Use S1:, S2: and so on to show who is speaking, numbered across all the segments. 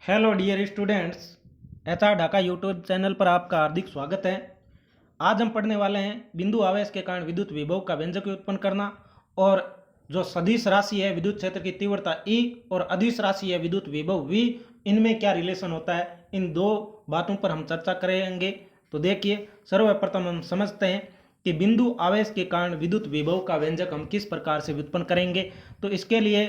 S1: Hello dear students, HR Dhaka YouTube channel पर आपका हार्दिक स्वागत है। आज हम पढ़ने वाले हैं बिंदु आवेश के कारण विद्युत विभव का व्यंजक उत्पन्न करना और जो सदिश राशि है विद्युत क्षेत्र की तीव्रता E और अदिश राशि है विद्युत विभव V, इनमें क्या रिलेशन होता है, इन दो बातों पर हम चर्चा करेंगे। तो देखिए, सर्वप्रथम हम समझते हैं कि बिंदु आवेश के कारण विद्युत विभव का व्यंजक हम किस प्रकार से व्युत्पन्न करेंगे। तो इसके लिए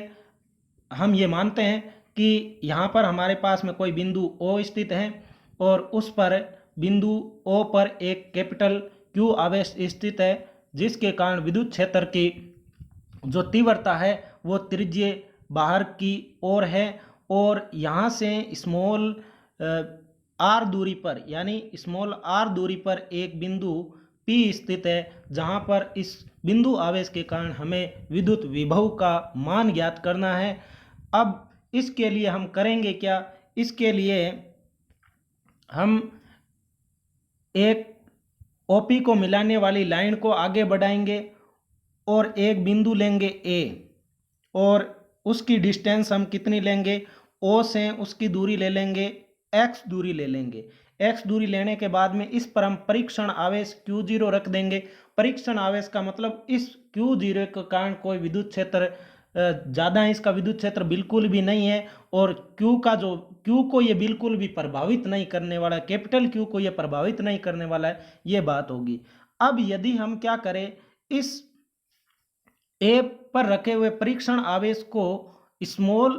S1: हम ये मानते हैं कि यहाँ पर हमारे पास में कोई बिंदु O स्थित है और उस पर बिंदु O पर एक कैपिटल Q आवेश स्थित है, जिसके कारण विद्युत क्षेत्र की जो तीव्रता है वो त्रिज्य बाहर की ओर है और यहाँ से स्मॉल r दूरी पर यानी स्मॉल r दूरी पर एक बिंदु P स्थित है, जहाँ पर इस बिंदु आवेश के कारण हमें विद्युत विभव का मान ज्ञात करना है। अब इसके लिए हम करेंगे क्या, इसके लिए हम एक OP को मिलाने वाली लाइन को आगे बढ़ाएंगे और एक बिंदु लेंगे A और उसकी डिस्टेंस हम कितनी लेंगे, O से उसकी दूरी ले लेंगे, X दूरी ले लेंगे। X दूरी लेने के बाद में इस पर हम परीक्षण आवेश Q0 रख देंगे। परीक्षण आवेश का मतलब इस Q0 के कारण कोई विद्युत क्षेत्र ज़्यादा है, इसका विद्युत क्षेत्र बिल्कुल भी नहीं है और Q को ये बिल्कुल भी प्रभावित नहीं करने वाला है, कैपिटल Q को ये प्रभावित नहीं करने वाला है, ये बात होगी। अब यदि हम क्या करें, इस ए पर रखे हुए परीक्षण आवेश को स्मॉल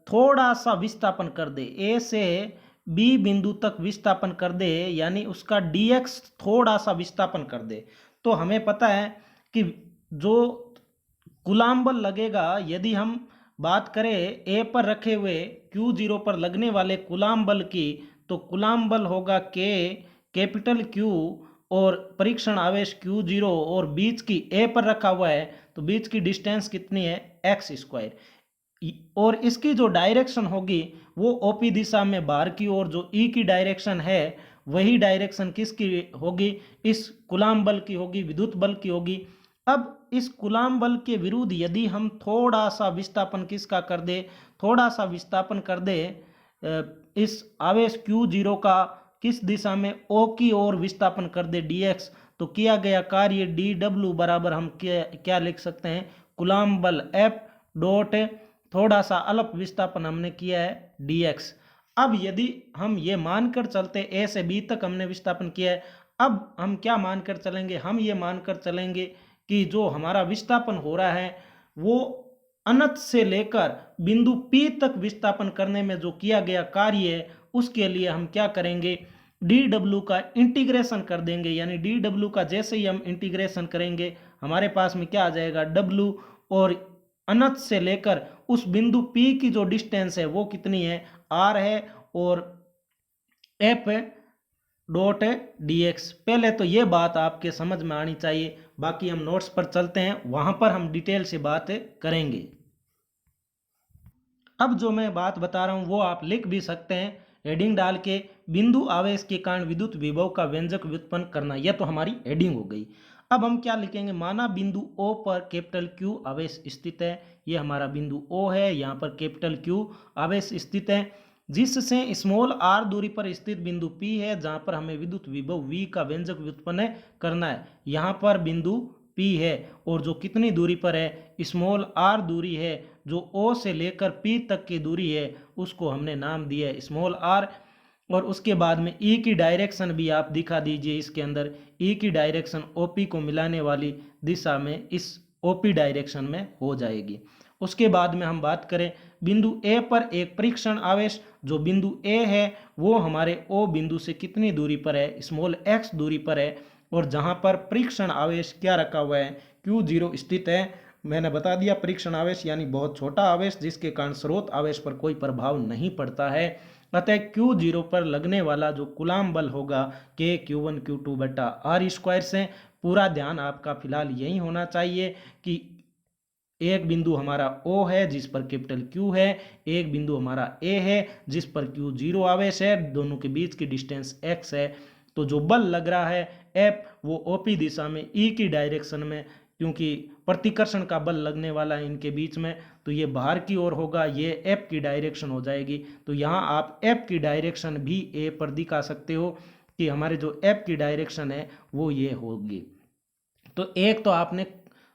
S1: थोड़ा सा विस्थापन कर दे, ए से बी बिंदु तक विस्थापन कर दे, यानी उसका dx थोड़ा सा विस्थापन कर दे, तो हमें पता है कि जो कूलाम्ब बल लगेगा, यदि हम बात करें ए पर रखे हुए Q0 पर लगने वाले कूलाम्ब बल की, तो कूलाम्ब बल होगा K कैपिटल Q और परीक्षण आवेश Q0 और बीच की A पर रखा हुआ है, तो बीच की डिस्टेंस कितनी है, x स्क्वायर। और इसकी जो डायरेक्शन होगी वो OP दिशा में बाहर की ओर, जो E की डायरेक्शन है वही डायरेक्शन किसकी होगी, इस कूलाम्ब बल की होगी, विद्युत बल की होगी। अब इस कूलाम्ब बल के विरुद्ध यदि हम थोड़ा सा विस्थापन किसका कर दे, थोड़ा सा विस्थापन कर दे इस आवेश Q0 का किस दिशा में, O की ओर विस्थापन कर दे dx, तो किया गया कार्य dw बराबर हम क्या लिख सकते हैं, कूलाम्ब बल F डॉट थोड़ा सा अल्प विस्थापन हमने किया है dx। अब यदि हम ये मानकर चलते A से B तक हमने विस्थापन किया है, अब हम क्या मानकर चलेंगे, हम ये मानकर चलेंगे कि जो हमारा विस्थापन हो रहा है वो अनंत से लेकर बिंदु P तक विस्थापन करने में जो किया गया कार्य है, उसके लिए हम क्या करेंगे, dw का इंटीग्रेशन कर देंगे। यानी dw का जैसे ही हम इंटीग्रेशन करेंगे हमारे पास में क्या आ जाएगा, w, और अनंत से लेकर उस बिंदु P की जो डिस्टेंस है वो कितनी है, r है, और f डॉट dx। पहले तो ये बात आपके समझ में आनी चाहिए, बाकी हम नोट्स पर चलते हैं, वहां पर हम डिटेल से बात करेंगे। अब जो मैं बात बता रहा हूं वो आप लिख भी सकते हैं हेडिंग डाल के, बिंदु आवेश के कारण विद्युत विभव का व्यंजक व्युत्पन्न करना। यह तो हमारी हेडिंग हो गई। अब हम क्या लिखेंगे, माना बिंदु O पर कैपिटल Q आवेश स्थित है, ये हमारा बिंदु O है, यहाँ पर कैपिटल Q आवेश स्थित है, जिससे स्मॉल r दूरी पर स्थित बिंदु P है, जहाँ पर हमें विद्युत विभव V का व्यंजक व्युत्पन्न करना है। यहाँ पर बिंदु P है और जो कितनी दूरी पर है, स्मॉल r दूरी है, जो O से लेकर P तक की दूरी है उसको हमने नाम दिया है स्मॉल r। और उसके बाद में E की डायरेक्शन भी आप दिखा दीजिए, इसके अंदर E की डायरेक्शन OP को मिलाने वाली दिशा में इस OP डायरेक्शन में हो जाएगी। उसके बाद में हम बात करें बिंदु A पर एक परीक्षण आवेश, जो बिंदु A है वो हमारे O बिंदु से कितनी दूरी पर है, स्मॉल x दूरी पर है, और जहां पर परीक्षण आवेश क्या रखा हुआ है, Q0 स्थित है। मैंने बता दिया परीक्षण आवेश यानी बहुत छोटा आवेश जिसके कारण स्रोत आवेश पर कोई प्रभाव नहीं पड़ता है। अतः Q0 पर लगने वाला जो कूलाम्ब बल होगा K Q1 Q2 बटा R स्क्वायर से। पूरा ध्यान आपका फिलहाल यही होना चाहिए कि एक बिंदु हमारा O है जिस पर कैपिटल Q है, एक बिंदु हमारा A है जिस पर Q0 आवेश है, दोनों के बीच की डिस्टेंस x है। तो जो बल लग रहा है F वो OP दिशा में E की डायरेक्शन में क्योंकि प्रतिकर्षण का बल लगने वाला है इनके बीच में, तो ये बाहर की ओर होगा, ये एफ की डायरेक्शन हो जाएगी। तो यहाँ आप एफ की डायरेक्शन भी ए पर दिखा सकते हो कि हमारे जो एफ की डायरेक्शन है वो ये होगी। तो एक तो आपने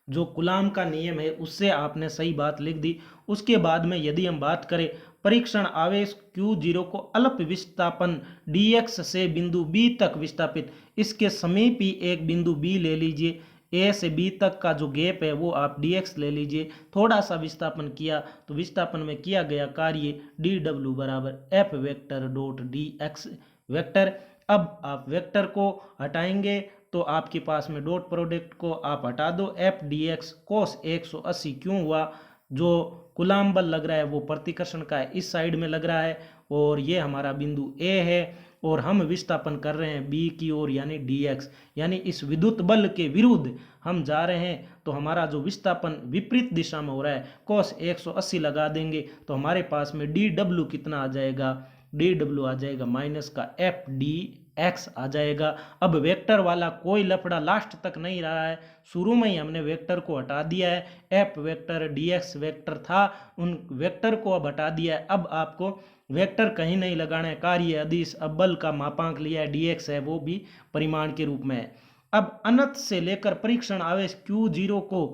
S1: जो कूलाम का नियम है उससे आपने सही बात लिख दी। उसके बाद में यदि हम बात करें परीक्षण आवेश Q0 को अल्प विस्थापन dx से बिंदु B तक विस्थापित, इसके समीप ही एक बिंदु B ले लीजिए, A से B तक का जो गैप है वो आप dx ले लीजिए, थोड़ा सा विस्थापन किया तो विस्थापन में किया गया कार्य dw बराबर f vector dot dx vector. अब आप वेक्टर को हटाएंगे तो आपके पास में डॉट प्रोडक्ट को आप हटा दो, एफ डी एक्स कोस 180 क्यों हुआ, जो कूलाम बल लग रहा है वो प्रतिकर्षण का है इस साइड में लग रहा है, और ये हमारा बिंदु ए है और हम विस्थापन कर रहे हैं बी की ओर यानी डी एक्स, यानी इस विद्युत बल के विरुद्ध हम जा रहे हैं। तो हमारा जो विस्थापन विपरीत दिशा में हो रहा है कोस 180 लगा देंगे तो हमारे पास में डी डब्ल्यू कितना आ जाएगा, डी डब्ल्यू आ जाएगा माइनस का एफ डी एक्स आ जाएगा। अब वेक्टर वाला कोई लफड़ा लास्ट तक नहीं रहा है, शुरू में ही हमने वेक्टर को हटा दिया है, F vector D x vector था, उन वेक्टर को अब हटा दिया है। अब आपको वेक्टर कहीं नहीं लगाना है, कार्य अदिश अब बल का मापांक लिया है डी एक्स है वो भी परिमाण के रूप में है। अब अनंत से लेकर परीक्षण आवेश Q0 को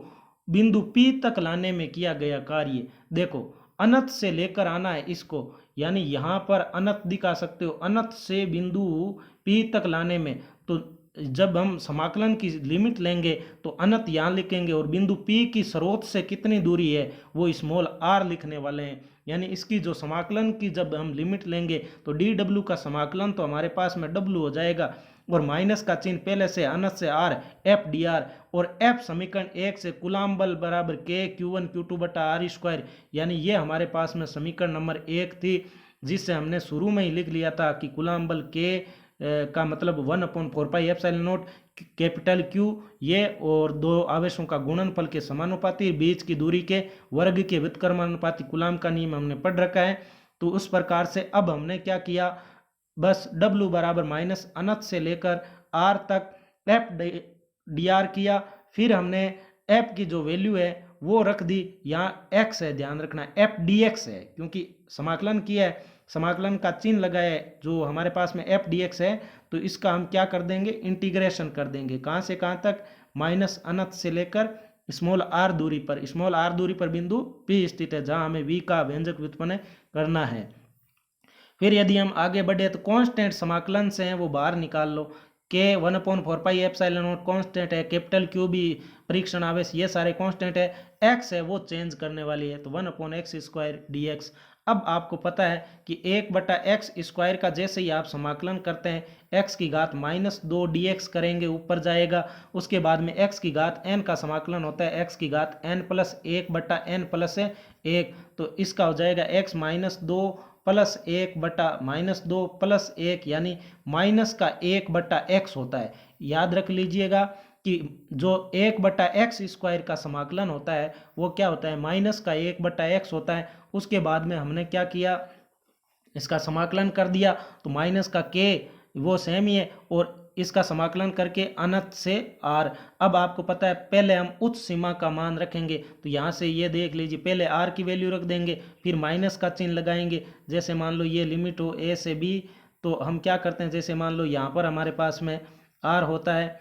S1: बिंदु P तक लाने में किया गया कार्य, देखो अनंत से लेकर आना है इसको, यानी यहाँ पर अनंत दिखा सकते हो, अनंत से बिंदु P तक लाने में, तो जब हम समाकलन की लिमिट लेंगे तो अनंत यहाँ लिखेंगे और बिंदु P की स्रोत से कितनी दूरी है वो स्मॉल r लिखने वाले हैं, यानी इसकी जो समाकलन की जब हम लिमिट लेंगे तो डी डब्ल्यू का समाकलन तो हमारे पास में W हो जाएगा और माइनस का चिन्ह पहले से अनंत से r एफ डी आर, और एफ समीकरण 1 से कूलाम बल बराबर के Q1 Q2 बटा आर स्क्वायर, यानी ये हमारे पास में समीकरण नंबर 1 थी जिससे हमने शुरू में ही लिख लिया था कि कूलाम बल के का मतलब 1/4πε0 कैपिटल Q ये और दो आवेशों का गुणनफल के समानुपाती, बीच की दूरी के वर्ग के व्युत्क्रमानुपाती कूलाम का नियम हमने पढ़ रखा है। तो उस प्रकार से अब हमने क्या किया, बस W बराबर माइनस अनंत से लेकर R तक एफ डी आर किया, फिर हमने एफ की जो वैल्यू है वो रख दी, यहाँ x है ध्यान रखना, एफ डी एक्स है क्योंकि समाकलन किया है, समाकलन का चिन्ह लगाया है जो हमारे पास में एफ डी एक्स है, तो इसका हम क्या कर देंगे इंटीग्रेशन कर देंगे, कहाँ से कहाँ तक, माइनस अनंत से लेकर स्मॉल आर दूरी पर, स्मॉल आर दूरी पर बिंदु P स्थित है जहाँ हमें V का व्यंजक व्युत्पन्न करना है। फिर यदि हम आगे बढ़े तो कांस्टेंट समाकलन से हैं वो बाहर निकाल लो, के 1/4πε0 कांस्टेंट है, कैपिटल Q भी परीक्षण आवेश ये सारे कांस्टेंट है, x है वो चेंज करने वाली है तो 1/x² dx। अब आपको पता है कि 1/x² का जैसे ही आप समाकलन करते हैं x की घात -2 dx करेंगे ऊपर जाएगा, उसके बाद में x की घात n का समाकलन होता है x की घात n+1/n+1, तो इसका हो जाएगा x -2 प्लस 1/-2 प्लस 1 यानी माइनस का 1/x होता है। याद रख लीजिएगा कि जो 1/x² का समाकलन होता है वो क्या होता है, माइनस का 1/x होता है। उसके बाद में हमने क्या किया, इसका समाकलन कर दिया तो माइनस का k वो सेम ही है और इसका समाकलन करके अनंत से r। अब आपको पता है पहले हम उच्च सीमा का मान रखेंगे, तो यहाँ से ये देख लीजिए पहले r की वैल्यू रख देंगे फिर माइनस का चिन्ह लगाएंगे, जैसे मान लो ये लिमिट हो a से b, तो हम क्या करते हैं जैसे मान लो यहाँ पर हमारे पास में r होता है,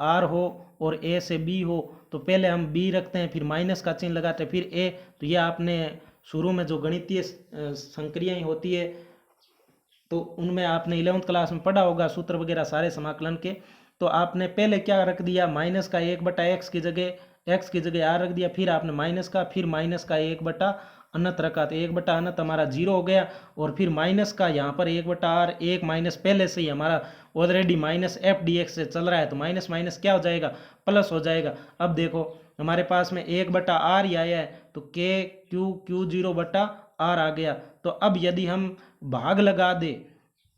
S1: r हो और a से b हो, तो पहले हम b रखते हैं फिर माइनस का चिन्ह लगाते हैं फिर a, तो ये आपने शुरू में जो गणितीय संक्रियाएं होती है तो उनमें आपने 11वीं क्लास में पढ़ा होगा सूत्र वगैरह सारे समाकलन के, तो आपने पहले क्या रख दिया माइनस का 1/x की जगह x की जगह r रख दिया, फिर आपने माइनस का फिर माइनस का 1/अनंत रखा, तो 1/अनंत हमारा 0 हो गया और फिर माइनस का यहाँ पर 1/r, एक माइनस पहले से ही हमारा already minus F D x से चल रहा है तो माइनस माइनस क्या हो जाएगा प्लस हो जाएगा। अब देखो हमारे पास में 1/r ही आया है तो के Q0/r आ गया, तो अब यदि हम भाग लगा दे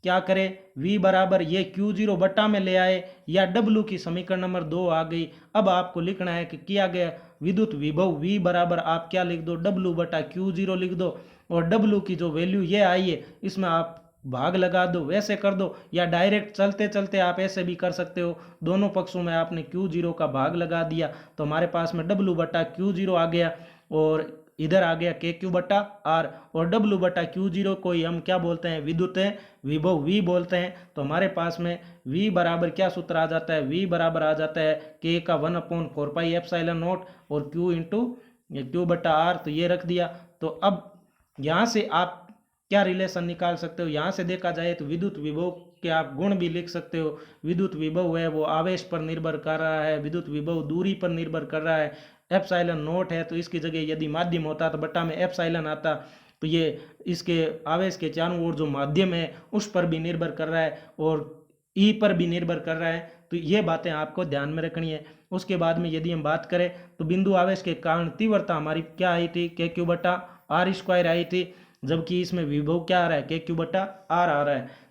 S1: क्या करें, v बराबर ये Q0 बटा में ले आए या W की समीकरण नंबर 2 आ गई। अब आपको लिखना है कि किया गया विद्युत विभव v बराबर आप क्या लिख दो W/Q0 लिख दो और W की जो वैल्यू ये आई है इसमें आप भाग लगा दो, वैसे कर दो, या डायरेक्ट चलते चलते आप ऐसे भी कर सकते हो। दोनों पक्षों में आपने Q0 का भाग लगा दिया तो हमारे पास में W बटा Q0 आ गया, और इधर आ गया KQ बटा R, और W बटा Q0 को ही हम क्या बोलते हैं, विद्युत विभव V बोलते हैं। तो हमारे पास में V बराबर क्या सूत्र आ जाता है, V बराबर आ जाता है K का 1/4πε0 और Q इंटू Q बटा R, तो ये रख दिया। तो अब यहाँ से आप क्या रिलेशन निकाल सकते हो, यहाँ से देखा जाए तो विद्युत विभव के आप गुण भी लिख सकते हो। विद्युत विभव है वो आवेश पर निर्भर कर रहा है, विद्युत विभव दूरी पर निर्भर कर रहा है। एप्सिलॉन नॉट है तो इसकी जगह यदि माध्यम होता तो बटा में एप्सिलॉन आता, तो ये इसके आवेश के चारों ओर जो माध्यम है उस पर भी निर्भर कर रहा है और ई पर भी निर्भर कर रहा है। तो ये बातें आपको ध्यान में रखनी है। उसके बाद में यदि हम बात करें तो बिंदु आवेश के कारण तीव्रता हमारी क्या आई थी, KQ बटा R स्क्वायर आई थी, जबकि इसमें विभव क्या आ रहा है, KQ बटा R आ रहा है।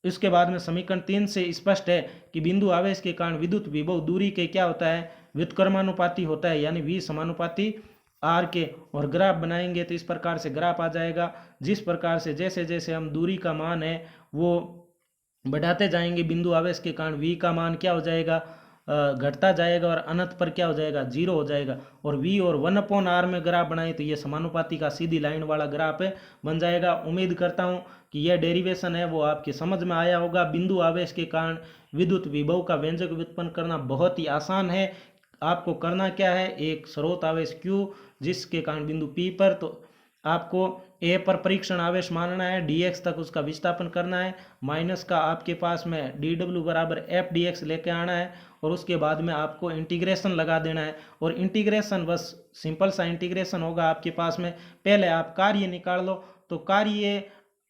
S1: इसके बाद में समीकरण 3 से स्पष्ट है कि बिंदु आवेश के कारण विद्युत विभव दूरी के क्या होता है, व्युत्क्रमानुपाती होता है, यानी V समानुपाती R के। और ग्राफ बनाएंगे तो इस प्रकार से ग्राफ आ जाएगा, जिस प्रकार से जैसे जैसे हम दूरी का मान है वो बढ़ाते जाएंगे बिंदु आवेश के कारण V का मान क्या हो जाएगा, घटता जाएगा, और अनंत पर क्या हो जाएगा, 0 हो जाएगा। और V और 1/r में ग्राफ बनाए तो ये समानुपाती का सीधी लाइन वाला ग्राफ बन जाएगा। उम्मीद करता हूँ कि यह डेरिवेशन है वो आपके समझ में आया होगा। बिंदु आवेश के कारण विद्युत विभव का व्यंजक व्युत्पन्न करना बहुत ही आसान है। आपको करना क्या है, एक स्रोत आवेश Q जिसके कारण बिंदु P पर, तो आपको A पर परीक्षण आवेश मानना है, dx तक उसका विस्थापन करना है, माइनस का आपके पास में dw बराबर f dx लेके आना है, और उसके बाद में आपको इंटीग्रेशन लगा देना है। और इंटीग्रेशन बस सिंपल सा इंटीग्रेशन होगा आपके पास में। पहले आप कार्य निकाल लो, तो कार्य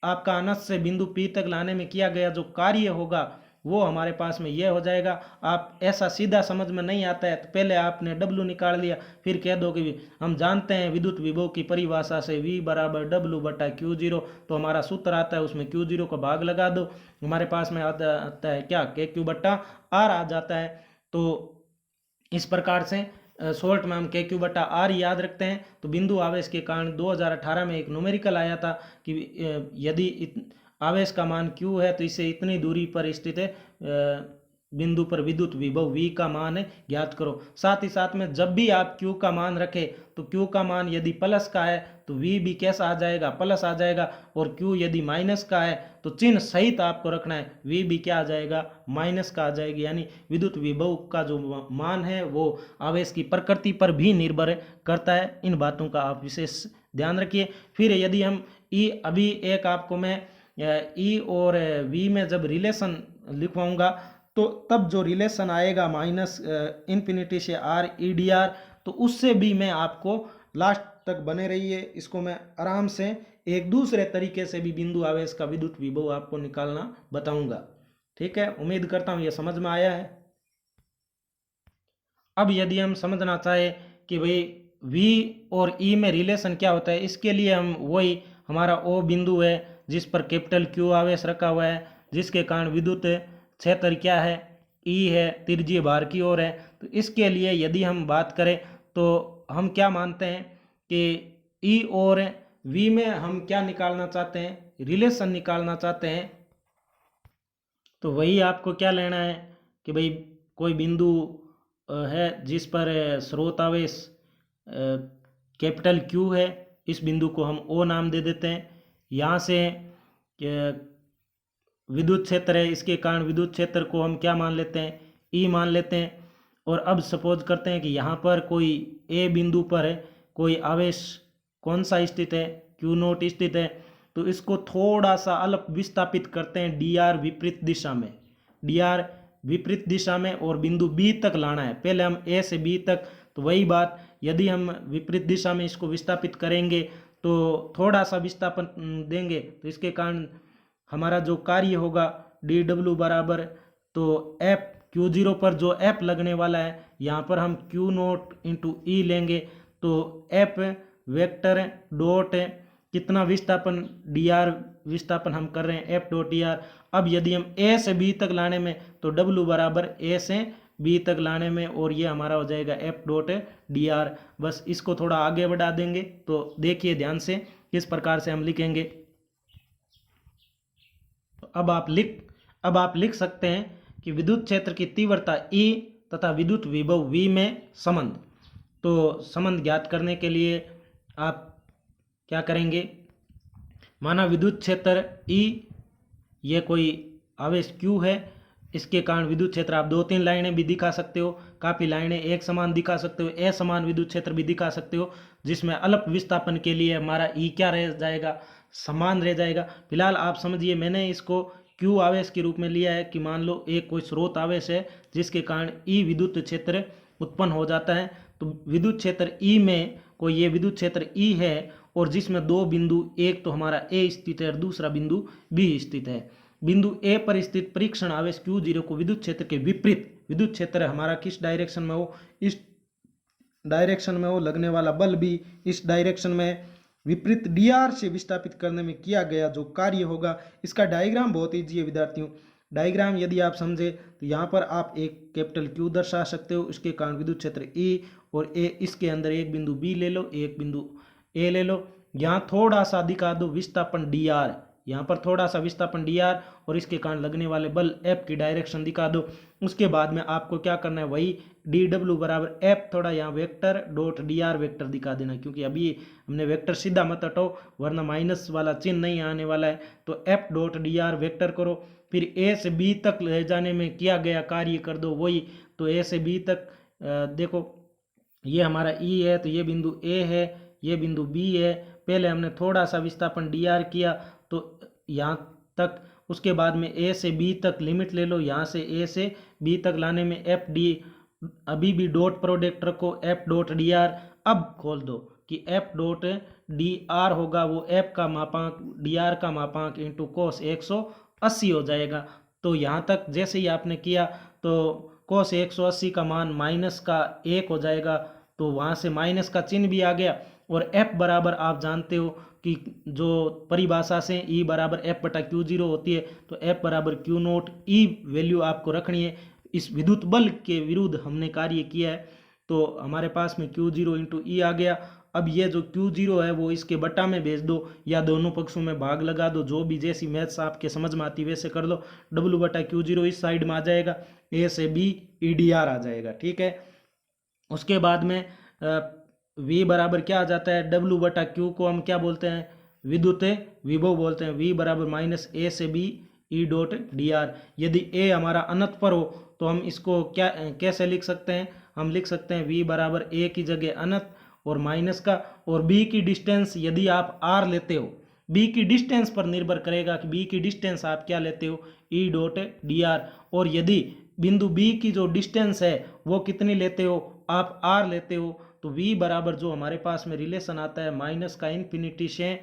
S1: आपका अनंत से बिंदु P तक लाने में किया गया जो कार्य होगा वो हमारे पास में ये हो जाएगा। आप ऐसा सीधा समझ में नहीं आता है तो पहले आपने W निकाल लिया, फिर कह दो कि हम जानते हैं विद्युत विभव की परिभाषा से V बराबर W बटा Q0, तो हमारा सूत्र आता है उसमें Q0 का भाग लगा दो, हमारे पास में आता है क्या, KQ बटा R आ जाता है। तो इस प्रकार से शॉर्ट में हम KQ बटा R याद रखते हैं। तो बिंदु आवेश के कारण 2018 में एक न्यूमेरिकल आया था कि यदि आवेश का मान Q है तो इसे इतनी दूरी पर स्थित है बिंदु पर विद्युत विभव V का मान ज्ञात करो। साथ ही साथ में जब भी आप Q का मान रखें तो Q का मान यदि प्लस का है तो V भी कैसा आ जाएगा, प्लस आ जाएगा, और Q यदि माइनस का है तो चिन्ह सहित आपको रखना है, V भी क्या आ जाएगा, माइनस का आ जाएगी। यानी विद्युत विभव का जो मान है वो आवेश की प्रकृति पर भी निर्भर करता है। इन बातों का आप विशेष ध्यान रखिए। फिर यदि हम E, अभी एक आपको मैं E और V में जब रिलेशन लिखवाऊंगा तो तब जो रिलेशन आएगा माइनस इन्फिनिटी से R/E/dr, तो उससे भी मैं आपको लास्ट तक बने रहिए, इसको मैं आराम से एक दूसरे तरीके से भी बिंदु आवेश का विद्युत विभव आपको निकालना बताऊंगा। ठीक है, उम्मीद करता हूँ ये समझ में आया है। अब यदि हम समझना चाहे कि भाई V और E में रिलेशन क्या होता है, इसके लिए हम वही हमारा O बिंदु है जिस पर कैपिटल Q आवेश रखा हुआ है, जिसके कारण विद्युत क्षेत्र क्या है, E है, त्रिज्यीय भार की ओर है। तो इसके लिए यदि हम बात करें तो हम क्या मानते हैं कि E और V में हम क्या निकालना चाहते हैं, रिलेशन निकालना चाहते हैं। तो वही आपको क्या लेना है कि भाई कोई बिंदु है जिस पर स्रोत आवेश कैपिटल Q है, इस बिंदु को हम O नाम दे देते हैं। यहाँ से विद्युत क्षेत्र है, इसके कारण विद्युत क्षेत्र को हम क्या मान लेते हैं, E मान लेते हैं। और अब सपोज करते हैं कि यहाँ पर कोई A बिंदु पर है कोई आवेश कौन सा स्थित है, Q0 स्थित है, तो इसको थोड़ा सा अलग विस्थापित करते हैं dr विपरीत दिशा में, dr विपरीत दिशा में, और बिंदु B तक लाना है। पहले हम A से B तक, तो वही बात यदि हम विपरीत दिशा में इसको विस्थापित करेंगे तो थोड़ा सा विस्थापन देंगे तो इसके कारण हमारा जो कार्य होगा dw बराबर, तो F Q0 पर जो F लगने वाला है यहाँ पर हम Q0 इंटू E लेंगे, तो F वेक्टर डॉट कितना विस्थापन dr विस्थापन हम कर रहे हैं F डॉट dr। अब यदि हम A से B तक लाने में तो W बराबर A से B तक लाने में, और ये हमारा हो जाएगा F डॉट dr। बस इसको थोड़ा आगे बढ़ा देंगे तो देखिए ध्यान से किस प्रकार से हम लिखेंगे। तो अब आप लिख सकते हैं कि विद्युत क्षेत्र की तीव्रता E तथा विद्युत विभव V में संबंध। तो संबंध ज्ञात करने के लिए आप क्या करेंगे, माना विद्युत क्षेत्र E, ये कोई आवेश Q है, इसके कारण विद्युत क्षेत्र आप 2-3 लाइनें भी दिखा सकते हो, काफ़ी लाइनें एक समान दिखा सकते हो, असमान विद्युत क्षेत्र भी दिखा सकते हो, जिसमें अल्प विस्थापन के लिए हमारा E क्या रह जाएगा, समान रह जाएगा। फिलहाल आप समझिए, मैंने इसको Q आवेश के रूप में लिया है कि मान लो एक कोई स्रोत आवेश है जिसके कारण E विद्युत क्षेत्र उत्पन्न हो जाता है। तो विद्युत क्षेत्र E में कोई ये विद्युत क्षेत्र E है और जिसमें दो बिंदु, एक तो हमारा A स्थित है और दूसरा बिंदु B स्थित है। बिंदु ए पर स्थित परीक्षण आवेश Q0 को विद्युत क्षेत्र के विपरीत, विद्युत क्षेत्र हमारा किस डायरेक्शन में हो, इस डायरेक्शन में हो, लगने वाला बल भी इस डायरेक्शन में, विपरीत dr से विस्थापित करने में किया गया जो कार्य होगा। इसका डायग्राम बहुत ईजी है विद्यार्थियों। डायग्राम यदि आप समझे तो यहाँ पर आप एक कैपिटल Q दर्शा सकते हो, इसके कारण विद्युत क्षेत्र E और A, इसके अंदर एक बिंदु B ले लो, एक बिंदु A ले लो। यहाँ थोड़ा सा दिखा दो विस्थापन dr, यहाँ पर थोड़ा सा विस्थापन dr और इसके कारण लगने वाले बल F की डायरेक्शन दिखा दो। उसके बाद में आपको क्या करना है, वही dw बराबर F, थोड़ा यहाँ वेक्टर डॉट dr वेक्टर दिखा देना, क्योंकि अभी हमने वेक्टर सीधा मत हटाओ वरना माइनस वाला चिन्ह नहीं आने वाला है। तो F डॉट dr वेक्टर करो, फिर A से B तक ले जाने में किया गया कार्य कर दो वही। तो A से B तक देखो, ये हमारा E है तो ये बिंदु A है, ये बिंदु B है। पहले हमने थोड़ा सा विस्थापन dr किया तो यहाँ तक, उसके बाद में A से B तक लिमिट ले लो, यहाँ से A से B तक लाने में F D, अभी भी डॉट प्रोडक्ट रखो, F डॉट dr। अब खोल दो कि F डॉट dr होगा वो F का मापांक dr का मापांक इंटू कोस 180 हो जाएगा। तो यहाँ तक जैसे ही आपने किया तो कोस 180 का मान माइनस का 1 हो जाएगा, तो वहाँ से माइनस का चिन्ह भी आ गया। और F बराबर आप जानते हो कि जो परिभाषा से E बराबर F बटा Q0 होती है, तो F बराबर Q नोट, E वैल्यू आपको रखनी है। इस विद्युत बल के विरुद्ध हमने कार्य किया है, तो हमारे पास में Q0 इंटू E आ गया। अब ये जो Q0 है वो इसके बटा में भेज दो या दोनों पक्षों में भाग लगा दो, जो भी जैसी मैथ्स आपके समझ में आती वैसे कर लो। W बटा Q0 इस साइड में आ जाएगा, A से B EDR आ जाएगा, ठीक है। उसके बाद में V बराबर क्या आ जाता है, W बटा Q को हम क्या बोलते हैं, विद्युत विभव बोलते हैं। V बराबर माइनस A से B E डॉट dr। यदि A हमारा अनंत पर हो तो हम इसको क्या कैसे लिख सकते हैं, हम लिख सकते हैं V बराबर A की जगह अनंत और माइनस का, और B की डिस्टेंस यदि आप R लेते हो, B की डिस्टेंस पर निर्भर करेगा कि B की डिस्टेंस आप क्या लेते हो, E डॉट dr। और यदि बिंदु B की जो डिस्टेंस है वो कितनी लेते हो, आप R लेते हो, तो V बराबर जो हमारे पास में रिलेशन आता है माइनस का इन्फिनिटी से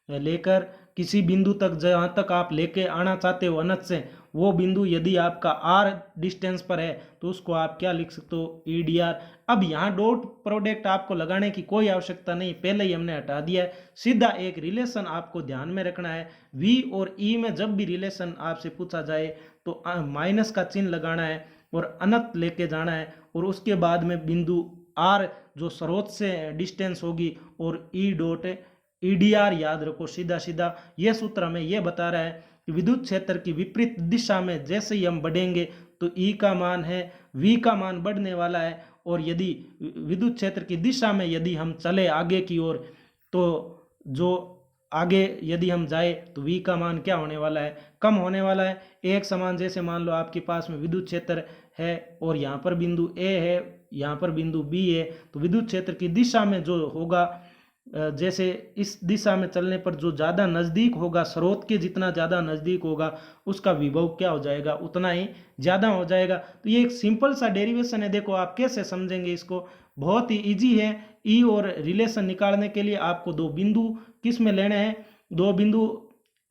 S1: लेकर किसी बिंदु तक जहाँ तक आप लेके आना चाहते हो अनंत से, वो बिंदु यदि आपका R डिस्टेंस पर है तो उसको आप क्या लिख सकते हो, EDR। अब यहाँ डॉट प्रोडक्ट आपको लगाने की कोई आवश्यकता नहीं, पहले ही हमने हटा दिया है। सीधा एक रिलेशन आपको ध्यान में रखना है, V और E में जब भी रिलेशन आपसे पूछा जाए तो माइनस का चिन्ह लगाना है और अनंत लेके जाना है, और उसके बाद में बिंदु R जो स्रोत से डिस्टेंस होगी और E डॉट EDR याद रखो। सीधा सीधा ये सूत्र हमें ये बता रहा है कि विद्युत क्षेत्र की विपरीत दिशा में जैसे ही हम बढ़ेंगे तो E का मान है, V का मान बढ़ने वाला है, और यदि विद्युत क्षेत्र की दिशा में यदि हम चले आगे की ओर, तो जो आगे यदि हम जाए तो V का मान क्या होने वाला है, कम होने वाला है। एक समान, जैसे मान लो आपके पास में विद्युत क्षेत्र है और यहाँ पर बिंदु A है, यहाँ पर बिंदु B है, तो विद्युत क्षेत्र की दिशा में जो होगा, जैसे इस दिशा में चलने पर जो ज़्यादा नज़दीक होगा, स्रोत के जितना ज़्यादा नज़दीक होगा उसका विभव क्या हो जाएगा, उतना ही ज़्यादा हो जाएगा। तो ये एक सिंपल सा डेरिवेशन है, देखो आप कैसे समझेंगे इसको, बहुत ही इजी है। ई और रिलेशन निकालने के लिए आपको दो बिंदु किस में लेने हैं, दो बिंदु,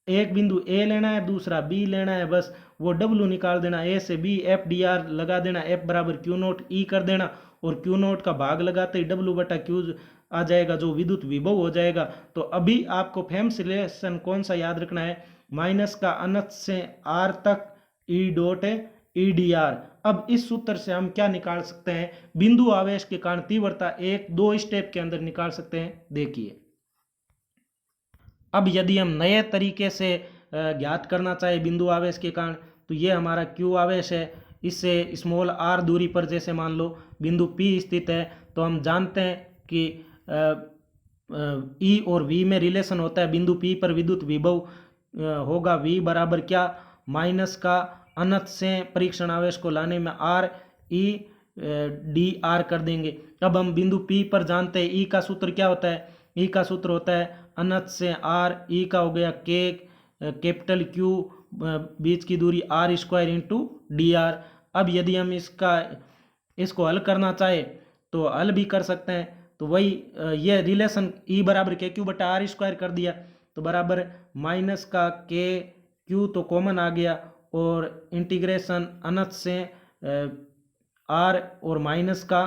S1: एक बिंदु ए लेना है, दूसरा बी लेना है, बस वो डब्ल्यू निकाल देना, ए से बी एफ डी आर लगा देना, एफ बराबर क्यू नोट ई कर देना, और क्यू नोट का भाग लगाते ही डब्ल्यू बटा क्यू आ जाएगा जो विद्युत विभव हो जाएगा। तो अभी आपको फेम्स रिलेशन कौन सा याद रखना है, माइनस का अनंत से आर तक E dot E D r. अब इस सूत्र से हम क्या निकाल सकते हैं, बिंदु आवेश के कारण तीव्रता एक दो स्टेप के अंदर निकाल सकते हैं। देखिए अब यदि हम नए तरीके से ज्ञात करना चाहे बिंदु आवेश के कारण, तो ये हमारा क्यू आवेश है। इससे स्मॉल आर दूरी पर जैसे मान लो बिंदु पी स्थित है, तो हम जानते हैं कि ई और वी में रिलेशन होता है। बिंदु पी पर विद्युत विभव होगा वी बराबर क्या, माइनस का अनंत से परीक्षण आवेश को लाने में आर ई डी आर कर देंगे। अब हम बिंदु पी पर जानते हैं ई का सूत्र क्या होता है, ई का सूत्र होता है अनंत से आर, ई का हो गया के कैपिटल क्यू बीच की दूरी r square into d r. अब यदि हम इसको हल करना चाहे तो हल भी कर सकते हैं। तो वही ये रिलेशन ई बराबर के क्यू बटा आर स्क्वायर कर दिया, तो बराबर माइनस का के क्यू तो कॉमन आ गया, और इंटीग्रेशन अनंत से आर और माइनस का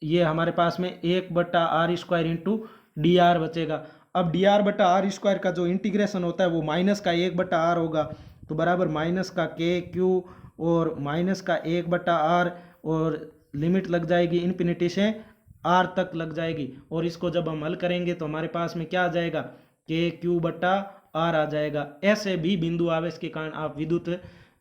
S1: ये हमारे पास में 1/r square into d are बचेगा। अब डी आर बटा आर स्क्वायर का जो इंटीग्रेशन होता है वो माइनस का 1/r होगा, तो बराबर माइनस का के क्यू और माइनस का 1/r, और लिमिट लग जाएगी इन्फिनिटी से आर तक लग जाएगी। और इसको जब हम हल करेंगे तो हमारे पास में क्या आ जाएगा, के क्यू बटा आर आ जाएगा। ऐसे भी बिंदु आवेश के कारण आप विद्युत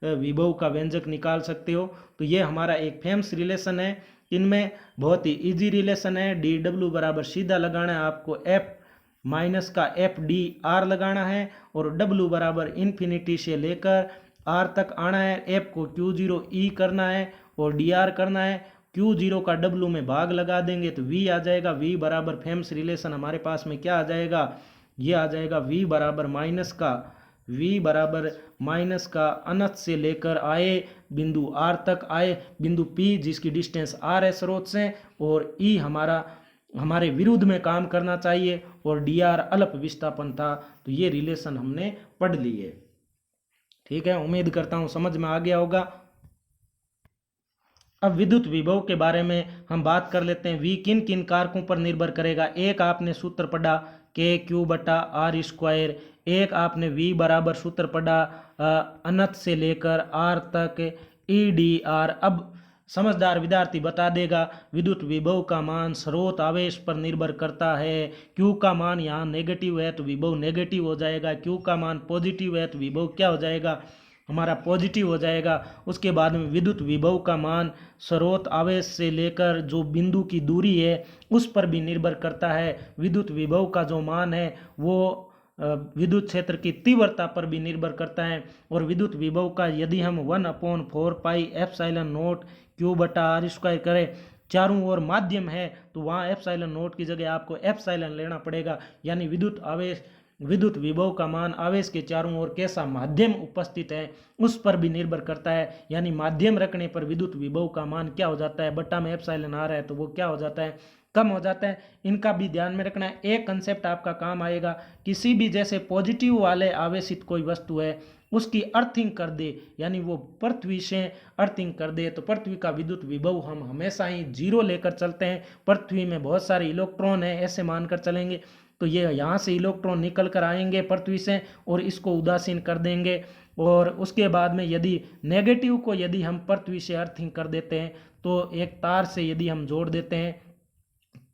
S1: विभव का व्यंजक निकाल सकते हो। तो ये हमारा एक फेमस रिलेशन है। इनमें बहुत ही इजी रिलेशन है। डी डब्ल्यू बराबर सीधा लगाना है आपको, एफ माइनस का एफ डी आर लगाना है, और डब्ल्यू बराबर इन्फिनिटी से लेकर आर तक आना है। एफ को क्यू जीरो ई करना है और डी आर करना है। क्यू जीरो का डब्ल्यू में भाग लगा देंगे तो वी आ जाएगा। वी बराबर फेमस रिलेशन हमारे पास में क्या आ जाएगा, ये आ जाएगा वी बराबर माइनस का अनंत से लेकर आए बिंदु आर तक आए बिंदु पी जिसकी डिस्टेंस आर है स्रोत से, और ई हमारे विरुद्ध में काम करना चाहिए, और डी आर अल्प विस्थापन था। तो ये रिलेशन हमने पढ़ ली है। ठीक है, उम्मीद करता हूँ समझ में आ गया होगा। अब विद्युत विभव के बारे में हम बात कर लेते हैं। वी किन किन कारकों पर निर्भर करेगा। एक आपने सूत्र पढ़ा के क्यू बटा आर स्क्वायर, एक आपने वी बराबर सूत्र पढ़ा अनंत से लेकर आर तक ई डी आर। अब समझदार विद्यार्थी बता देगा विद्युत विभव का मान स्रोत आवेश पर निर्भर करता है। क्यू का मान यहाँ नेगेटिव है तो विभव नेगेटिव हो जाएगा, क्यू का मान पॉजिटिव है तो विभव क्या हो जाएगा, हमारा पॉजिटिव हो जाएगा। उसके बाद में विद्युत विभव का मान स्रोत आवेश से लेकर जो बिंदु की दूरी है उस पर भी निर्भर करता है। विद्युत विभव का जो मान है वो विद्युत क्षेत्र की तीव्रता पर भी निर्भर करता है। और विद्युत विभव का यदि हम 1/4 पाई एप्सिलॉन नॉट क्यू बटा आर स्क्वायर करें, चारों ओर माध्यम है तो वहाँ एप्सिलॉन नॉट की जगह आपको एप्सिलॉन लेना पड़ेगा। यानी विद्युत विभव का मान आवेश के चारों ओर कैसा माध्यम उपस्थित है उस पर भी निर्भर करता है। यानी माध्यम रखने पर विद्युत विभव का मान क्या हो जाता है, बट्टा में एप्सिलॉन आ रहा है तो वो क्या हो जाता है, कम हो जाता है। इनका भी ध्यान में रखना है। एक कंसेप्ट आपका काम आएगा, किसी भी जैसे पॉजिटिव वाले आवेशित कोई वस्तु है उसकी अर्थिंग कर दे, यानी वो पृथ्वी से अर्थिंग कर दे, तो पृथ्वी का विद्युत विभव हम हमेशा ही 0 लेकर चलते हैं। पृथ्वी में बहुत सारे इलेक्ट्रॉन है ऐसे मानकर चलेंगे, तो ये यहाँ से इलेक्ट्रॉन निकल कर आएंगे पृथ्वी से और इसको उदासीन कर देंगे। और उसके बाद में यदि नेगेटिव को यदि हम पृथ्वी से अर्थिंग कर देते हैं तो एक तार से यदि हम जोड़ देते हैं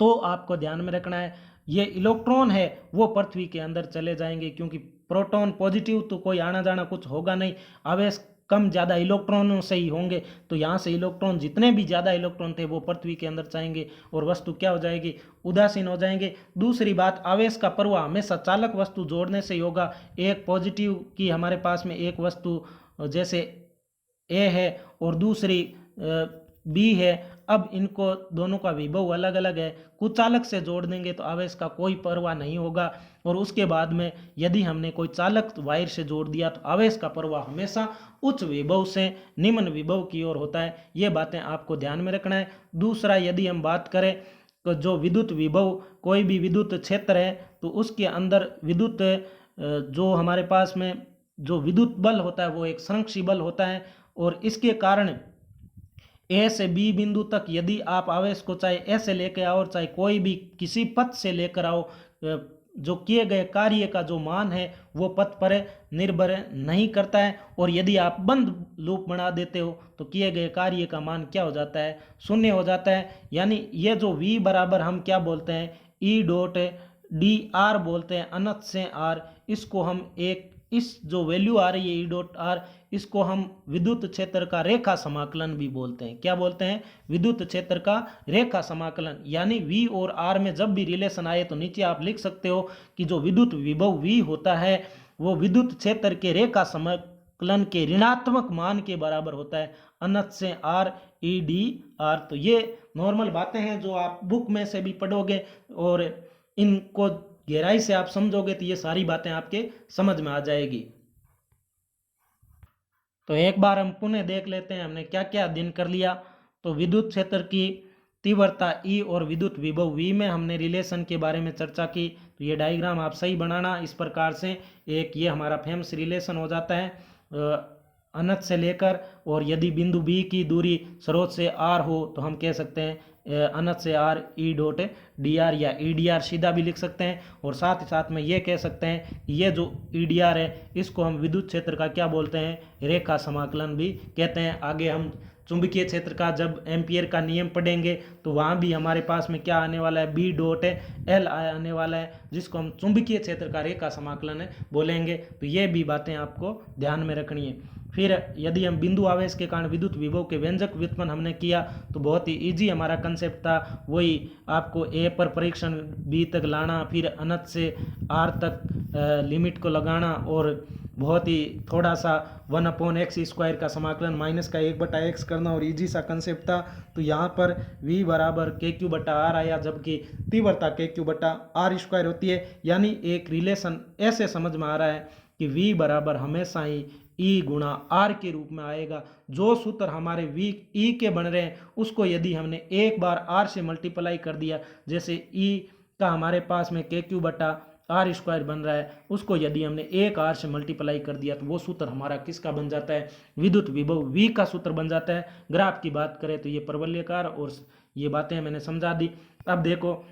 S1: तो आपको ध्यान में रखना है ये इलेक्ट्रॉन है वो पृथ्वी के अंदर चले जाएंगे, क्योंकि प्रोटॉन पॉजिटिव तो कोई आना जाना कुछ होगा नहीं, आवेश कम ज़्यादा इलेक्ट्रॉनों से ही होंगे। तो यहाँ से इलेक्ट्रॉन जितने भी ज़्यादा इलेक्ट्रॉन थे वो पृथ्वी के अंदर जाएंगे और वस्तु क्या हो जाएगी, उदासीन हो जाएंगे। दूसरी बात, आवेश का प्रवाह हमेशा चालक वस्तु जोड़ने से ही होगा। एक पॉजिटिव की हमारे पास में एक वस्तु जैसे ए है और दूसरी बी है, अब इनको दोनों का विभव अलग अलग है, कुचालक से जोड़ देंगे तो आवेश का कोई प्रवाह नहीं होगा। और उसके बाद में यदि हमने कोई चालक वायर से जोड़ दिया तो आवेश का प्रवाह हमेशा उच्च विभव से निम्न विभव की ओर होता है। ये बातें आपको ध्यान में रखना है। दूसरा, यदि हम बात करें तो जो विद्युत विभव कोई भी विद्युत क्षेत्र है तो उसके अंदर विद्युत जो हमारे पास में जो विद्युत बल होता है वो एक संरक्षी बल होता है, और इसके कारण ए से बी बिंदु तक यदि आप आवेश को चाहे ए से लेकर आओ चाहे कोई भी किसी पथ से लेकर आओ, जो किए गए कार्य का जो मान है वो पथ पर निर्भर नहीं करता है। और यदि आप बंद लूप बना देते हो तो किए गए कार्य का मान क्या हो जाता है, शून्य हो जाता है। यानी ये जो V बराबर हम क्या बोलते हैं, E डॉट डी आर बोलते हैं, अनंत से आर, इसको हम एक इस जो वैल्यू आ रही है ई डॉट आर, इसको हम विद्युत क्षेत्र का रेखा समाकलन भी बोलते हैं। क्या बोलते हैं? विद्युत क्षेत्र का रेखा समाकलन। यानी वी और आर में जब भी रिलेशन आए तो नीचे आप लिख सकते हो कि जो विद्युत विभव वी होता है वो विद्युत क्षेत्र के रेखा समाकलन के ऋणात्मक मान के बराबर होता है, अनंत से आर ई डी आर। तो ये नॉर्मल बातें हैं जो आप बुक में से भी पढ़ोगे और इनको गहराई से आप समझोगे तो ये सारी बातें आपके समझ में आ जाएगी। तो एक बार हम पुनः देख लेते हैं हमने क्या क्या अध्ययन कर लिया। तो विद्युत क्षेत्र की तीव्रता ई और विद्युत विभव वी में हमने रिलेशन के बारे में चर्चा की। तो ये डायग्राम आप सही बनाना इस प्रकार से, एक ये हमारा फेमस रिलेशन हो जाता है अनंत से लेकर, और यदि बिंदु बी की दूरी स्रोत से आर हो तो हम कह सकते हैं अनंत से R E dot D R, या ई डी आर सीधा भी लिख सकते हैं। और साथ ही साथ में ये कह सकते हैं ये जो ई डी आर है इसको हम विद्युत क्षेत्र का क्या बोलते हैं? रेखा समाकलन भी कहते हैं। आगे हम चुंबकीय क्षेत्र का जब एम्पियर का नियम पढ़ेंगे तो वहाँ भी हमारे पास में क्या आने वाला है? बी डॉट एल आने वाला है, जिसको हम चुंबकीय क्षेत्र का रेखा समाकलन बोलेंगे। तो ये भी बातें आपको ध्यान में रखनी है। फिर यदि हम बिंदु आवेश के कारण विद्युत विभव के व्यंजक व्युत्पन्न हमने किया तो बहुत ही इजी हमारा कंसेप्ट था। वही आपको ए पर परीक्षण बी तक लाना, फिर अनंत से आर तक लिमिट को लगाना, और बहुत ही थोड़ा सा 1/x² का समाकलन माइनस का 1/x करना, और इजी सा कंसेप्ट था। तो यहाँ पर v बराबर KQ/R आया, जबकि तीव्रता KQ/R² होती है। यानी एक रिलेशन ऐसे समझ में आ रहा है कि v बराबर हमेशा ही E गुणा R के रूप में आएगा। जो सूत्र हमारे v E के बन रहे हैं उसको यदि हमने एक बार R से मल्टीप्लाई कर दिया, जैसे E का हमारे पास में KQ/R² बन रहा है, उसको यदि हमने एक R से मल्टीप्लाई कर दिया तो वो सूत्र हमारा किसका बन जाता है? विद्युत विभव V का सूत्र बन जाता है। ग्राफ की बात करें तो ये परवलयकार, और ये बातें मैंने समझा दी। अब देखो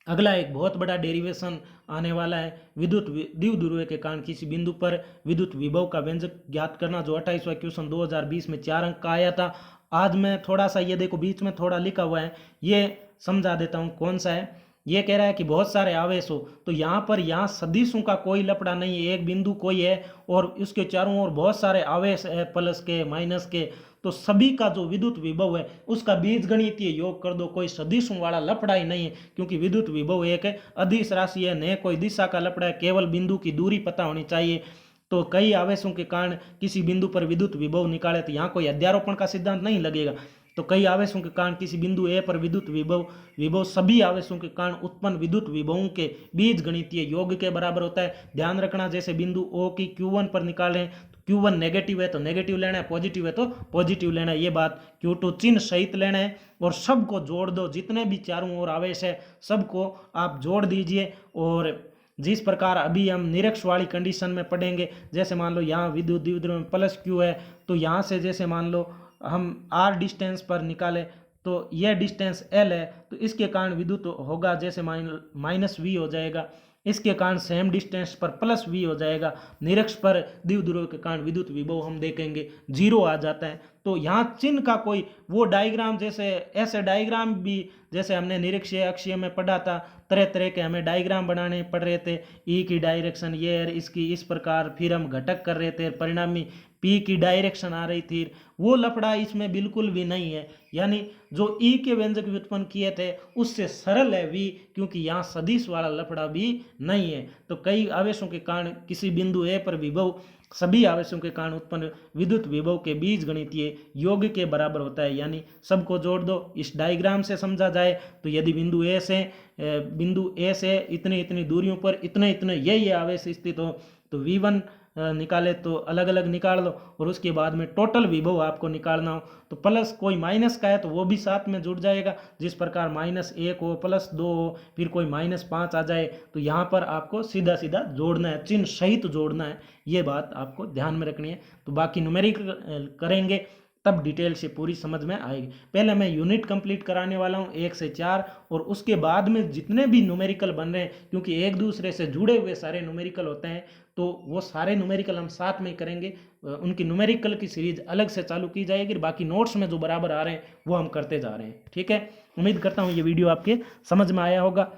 S1: अगला एक बहुत बड़ा डेरिवेशन आने वाला है, विद्युत द्विध्रुव के कारण किसी बिंदु पर विद्युत विभव का व्यंजक ज्ञात करना, जो 28वां क्वेश्चन 2020 में 4 अंक का आया था। आज मैं थोड़ा सा ये देखो बीच में थोड़ा लिखा हुआ है, ये समझा देता हूँ कौन सा है। ये कह रहा है कि बहुत सारे आवेश हो, तो यहाँ पर यहाँ सदिशों का कोई लफड़ा नहीं है, एक बिंदु कोई है और उसके चारों ओर बहुत सारे आवेश है, प्लस के माइनस के, तो सभी का जो विद्युत विभव है उसका बीजगणितीय योग कर दो। कोई सदिशों वाला लफड़ा ही नहीं है, क्योंकि विद्युत विभव एक अदिश राशि है, न कोई दिशा का लफड़ा है, केवल बिंदु की दूरी पता होनी चाहिए। तो कई आवेशों के कारण किसी बिंदु पर विद्युत विभव निकाले तो यहाँ कोई अध्यारोपण का सिद्धांत नहीं लगेगा। तो कई आवेशों के कारण किसी बिंदु ए पर विद्युत विभव सभी आवेशों के कारण उत्पन्न विद्युत विभवों के बीज गणितीय योग के बराबर होता है। ध्यान रखना, जैसे बिंदु ओ की Q1 पर निकालें तो Q1 नेगेटिव है तो नेगेटिव लेना है, पॉजिटिव है तो पॉजिटिव लेना है, ये बात। Q2 चिन्ह सहित लेना है और सबको जोड़ दो, जितने भी चारों ओर आवेश है सबको आप जोड़ दीजिए। और जिस प्रकार अभी हम निरक्ष वाली कंडीशन में पढ़ेंगे, जैसे मान लो यहाँ विद्युत द्विध्रुव में प्लस Q है, तो यहाँ से जैसे मान लो हम R डिस्टेंस पर निकालें तो यह डिस्टेंस L है, तो इसके कारण विद्युत होगा जैसे माइनस V हो जाएगा, इसके कारण सेम डिस्टेंस पर प्लस V हो जाएगा। निरक्ष पर द्विध्रुव के कारण विद्युत विभव हम देखेंगे 0 आ जाता है। तो यहाँ चिन्ह का कोई वो डायग्राम, जैसे ऐसे डायग्राम भी जैसे हमने निरक्षीय अक्षीय में पढ़ा था, तरह तरह के हमें डायग्राम बनाने पड़ रहे थे। ई की डायरेक्शन ये है, इसकी इस प्रकार, फिर हम घटक कर रहे थे, परिणामी पी की डायरेक्शन आ रही थी, वो लफड़ा इसमें बिल्कुल भी नहीं है। यानी जो ई के व्यंजक व्युत्पन्न किए थे उससे सरल है वी, क्योंकि यहाँ सदिश वाला लफड़ा भी नहीं है। तो कई आवेशों के कारण किसी बिंदु ए पर विभव सभी आवेशों के कारण उत्पन्न विद्युत विभव के बीज गणितीय योग के बराबर होता है। यानी सबको जोड़ दो। इस डायग्राम से समझा जाए तो यदि बिंदु ए से इतनी इतनी दूरियों पर इतने इतने ये आवेश स्थित हो तो V1 निकाले तो अलग अलग निकाल लो, और उसके बाद में टोटल विभव आपको निकालना हो तो प्लस कोई माइनस का है तो वो भी साथ में जुड़ जाएगा। जिस प्रकार -1 हो, +2 हो, फिर कोई -5 आ जाए तो यहाँ पर आपको सीधा सीधा जोड़ना है, चिन्ह सहित जोड़ना है, ये बात आपको ध्यान में रखनी है। तो बाकी न्यूमेरिकल करेंगे तब डिटेल से पूरी समझ में आएगी। पहले मैं यूनिट कंप्लीट कराने वाला हूँ 1 से 4, और उसके बाद में जितने भी न्यूमेरिकल बन रहे हैं, क्योंकि एक दूसरे से जुड़े हुए सारे न्यूमेरिकल होते हैं, तो वो सारे न्यूमेरिकल हम साथ में करेंगे। उनकी न्यूमेरिकल की सीरीज अलग से चालू की जाएगी, बाकी नोट्स में जो बराबर आ रहे हैं वो हम करते जा रहे हैं। ठीक है, उम्मीद करता हूँ ये वीडियो आपके समझ में आया होगा।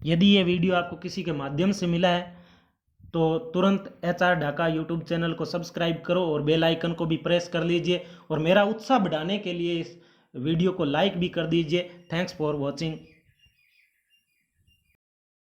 S1: यदि ये वीडियो आपको किसी के माध्यम से मिला है तो तुरंत HR ढाका यूट्यूब चैनल को सब्सक्राइब करो और बेल आइकन को भी प्रेस कर लीजिए और मेरा उत्साह बढ़ाने के लिए इस वीडियो को लाइक भी कर दीजिए। Thanks for watching.